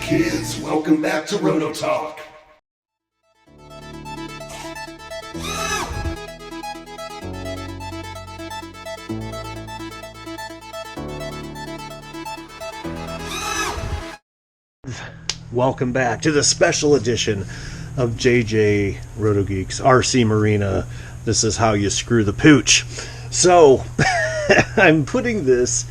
kids, welcome back to Roto Talk. Welcome back to the special edition of JJ Roto Geeks RC Marina. This is how you screw the pooch. So I'm putting this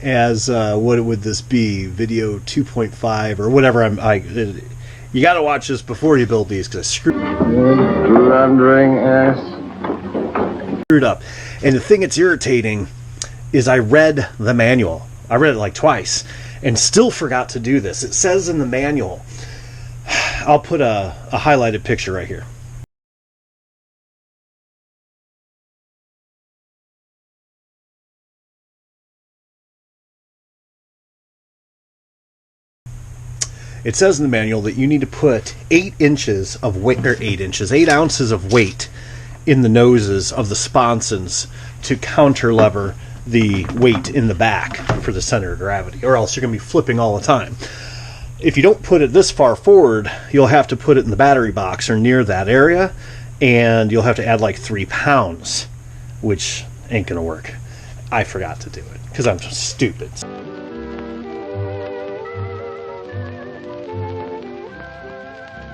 as what would this be? Video 2.5 or whatever. You got to watch this before you build these because I screwed up. And the thing that's irritating is I read the manual. I read it like twice and still forgot to do this. It says in the manual, I'll put a highlighted picture right here. It says in the manual that you need to put 8 ounces of weight in the noses of the sponsons to counter lever the weight in the back for the center of gravity, or else you're going to be flipping all the time. If you don't put it this far forward, you'll have to put it in the battery box or near that area, and you'll have to add like 3 pounds, which ain't going to work. I forgot to do it because I'm just stupid.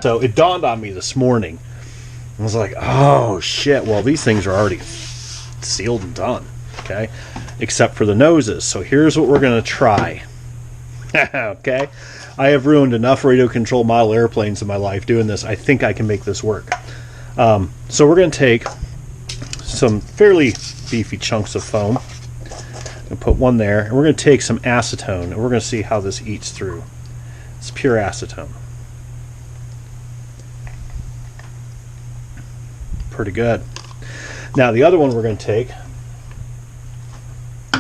So it dawned on me this morning. I was like, oh shit, well these things are already sealed and done, okay? Except for the noses. So here's what we're going to try. Okay? I have ruined enough radio control model airplanes in my life doing this. I think I can make this work. So we're going to take some fairly beefy chunks of foam and put one there. And we're going to take some acetone and we're going to see how this eats through. It's pure acetone. Pretty good. Now the other one we're going to take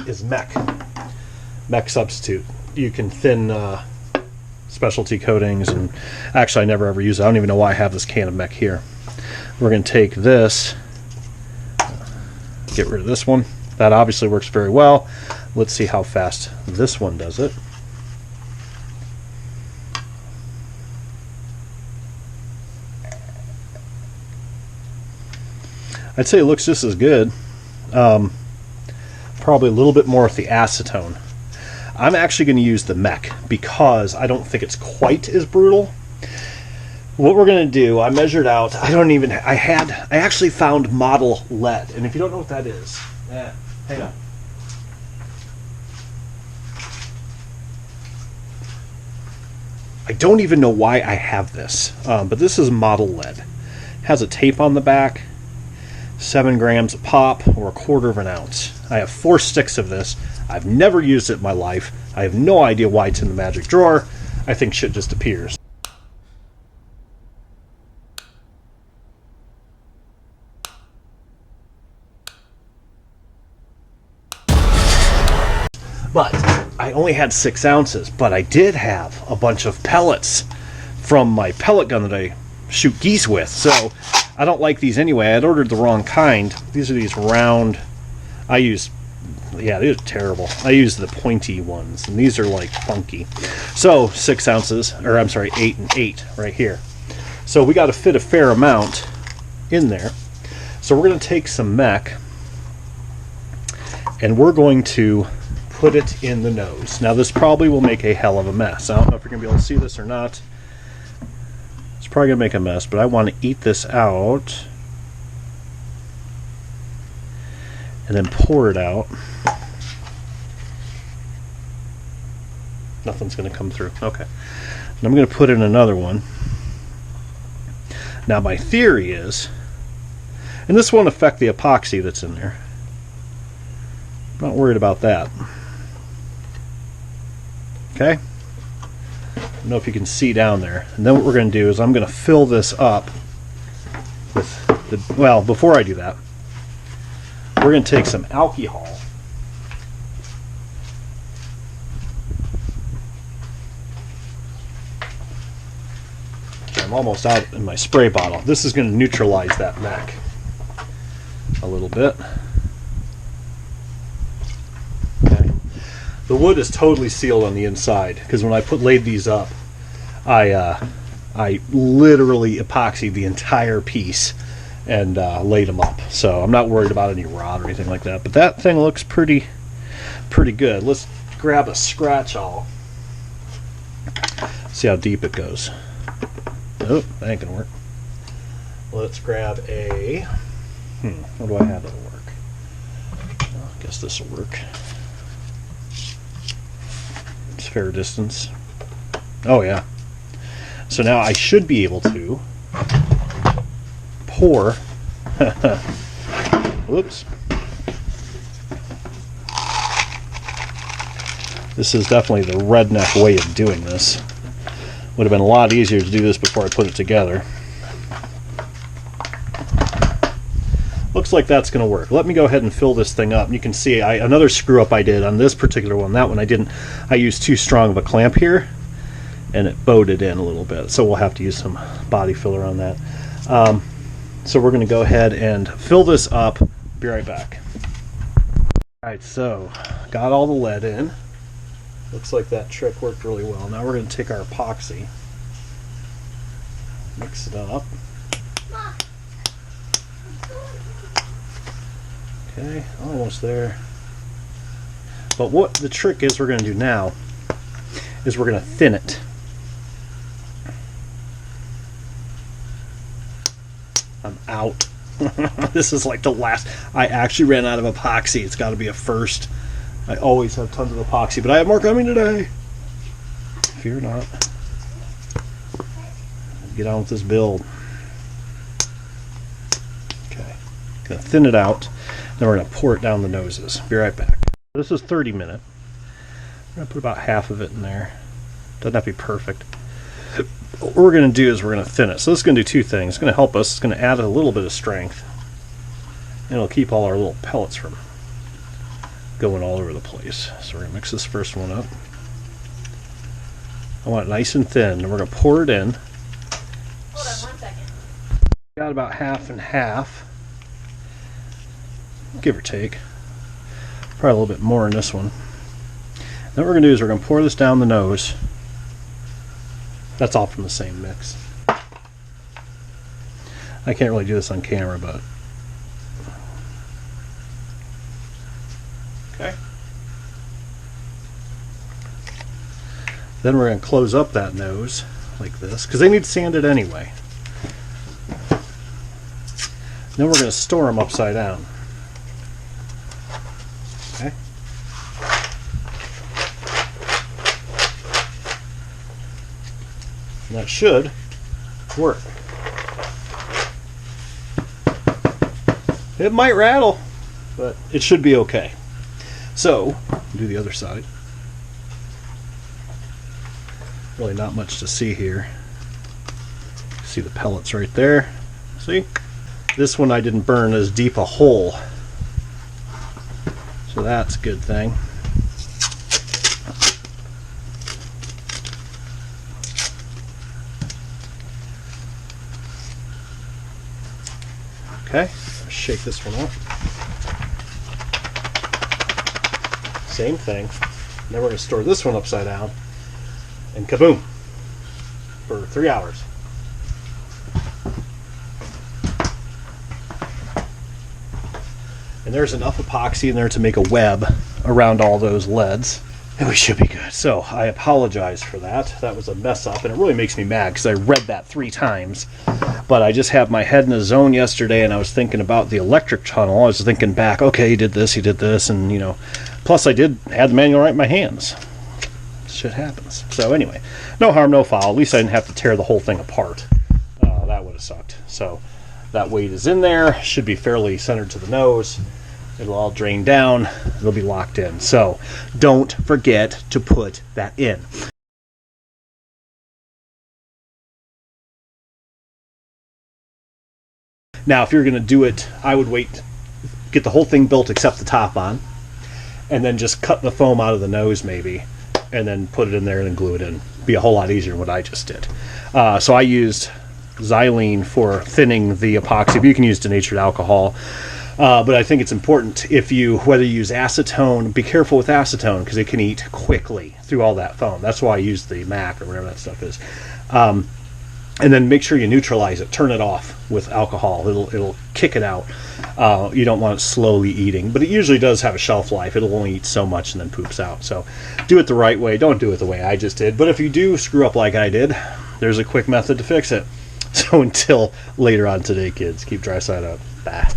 is mech substitute. You can thin specialty coatings, and actually I never ever use it. I don't even know why I have this can of mech here. We're going to take this, get rid of this one. That obviously works very well. Let's see how fast this one does it. I'd say it looks just as good. Probably a little bit more with the acetone. I'm actually going to use the mech because I don't think it's quite as brutal. What we're going to do, I measured out, I actually found model lead. And if you don't know what that is, hang on. I don't even know why I have this, but this is model lead. It has a tape on the back. 7 grams a pop, or 1/4 of an ounce. I have 4 sticks of this. I've never used it in my life. I have no idea why it's in the magic drawer. I think shit just appears. But I only had 6 ounces, but I did have a bunch of pellets from my pellet gun that I shoot geese with. So I don't like these anyway. I had ordered the wrong kind. These are these round. These are terrible. I use the pointy ones, and these are like funky. So 6 ounces, or I'm sorry, 8 and 8 right here. So we got to fit a fair amount in there. So we're going to take some mech, and we're going to put it in the nose. Now this probably will make a hell of a mess. I don't know if you're going to be able to see this or not. It's probably going to make a mess, but I want to eat this out and then pour it out. Nothing's going to come through. Okay. And I'm going to put in another one. Now my theory is, and this won't affect the epoxy that's in there. I'm not worried about that. Okay? I don't know if you can see down there. And then what we're going to do is I'm going to fill this up with the, well, before I do that, we're going to take some alcohol. Okay, I'm almost out in my spray bottle. This is going to neutralize that mech a little bit. Okay. The wood is totally sealed on the inside because when I laid these up, I literally epoxied the entire piece and laid them up. So I'm not worried about any rot or anything like that. But that thing looks pretty good. Let's grab a scratch awl. See how deep it goes. Oh, that ain't gonna work. Let's grab a... what do I have that'll work? Well, I guess this will work. It's fair distance. Oh yeah. So now I should be able to pour... Whoops. This is definitely the redneck way of doing this. Would have been a lot easier to do this before I put it together. Looks like that's going to work. Let me go ahead and fill this thing up. And you can see another screw up I did on this particular one. That one I didn't. I used too strong of a clamp here, and it bowed it in a little bit. So we'll have to use some body filler on that. So we're going to go ahead and fill this up. Be right back. All right, so got all the lead in. Looks like that trick worked really well. Now we're going to take our epoxy, mix it up. Okay, almost there. But what the trick is we're going to do now is we're going to thin it. I'm out. This is like the last. I actually ran out of epoxy. It's got to be a first. I always have tons of epoxy, but I have more coming today. Fear not. Get on with this build. Okay. Gonna thin it out. Then we're gonna pour it down the noses. Be right back. This is 30 minute. We're gonna put about half of it in there. Doesn't have to be perfect. What we're gonna do is we're gonna thin it. So this is gonna do two things. It's gonna help us. It's gonna add a little bit of strength. And it'll keep all our little pellets from going all over the place. So we're gonna mix this first one up. I want it nice and thin, and we're gonna pour it in. Hold on 1 second. Got about half and half, give or take. Probably a little bit more in this one. Then what we're gonna do is we're gonna pour this down the nose. That's all from the same mix. I can't really do this on camera, but okay. Then we're going to close up that nose like this, because they need sanded anyway. Then we're going to store them upside down. Okay. And that should work. It might rattle, but it should be okay. So, do the other side. Really not much to see here. See the pellets right there. See? This one I didn't burn as deep a hole. So that's a good thing. Okay, shake this one up. Same thing. Then we're going to store this one upside down, and kaboom, for 3 hours. And there's enough epoxy in there to make a web around all those leads, and we should be good. So I apologize for that. That was a mess up, and it really makes me mad because I read that 3 times. But I just had my head in a zone yesterday, and I was thinking about the electric tunnel. I was thinking back, okay, he did this, and you know, plus I had the manual right in my hands. Shit happens. So anyway, no harm, no foul. At least I didn't have to tear the whole thing apart. That would have sucked. So that weight is in there. Should be fairly centered to the nose. It'll all drain down. It'll be locked in. So don't forget to put that in. Now, if you're going to do it, I would wait, get the whole thing built except the top on, and then just cut the foam out of the nose maybe, and then put it in there and then glue it in. Be a whole lot easier than what I just did. So I used xylene for thinning the epoxy, but you can use denatured alcohol. But I think it's important, whether you use acetone, be careful with acetone because it can eat quickly through all that foam. That's why I use the MAC or whatever that stuff is. And then make sure you neutralize it. Turn it off with alcohol. It'll kick it out. You don't want it slowly eating, but it usually does have a shelf life. It'll only eat so much and then poops out. So do it the right way. Don't do it the way I just did. But if you do screw up like I did, there's a quick method to fix it. So until later on today, kids, keep dry side up. Bye.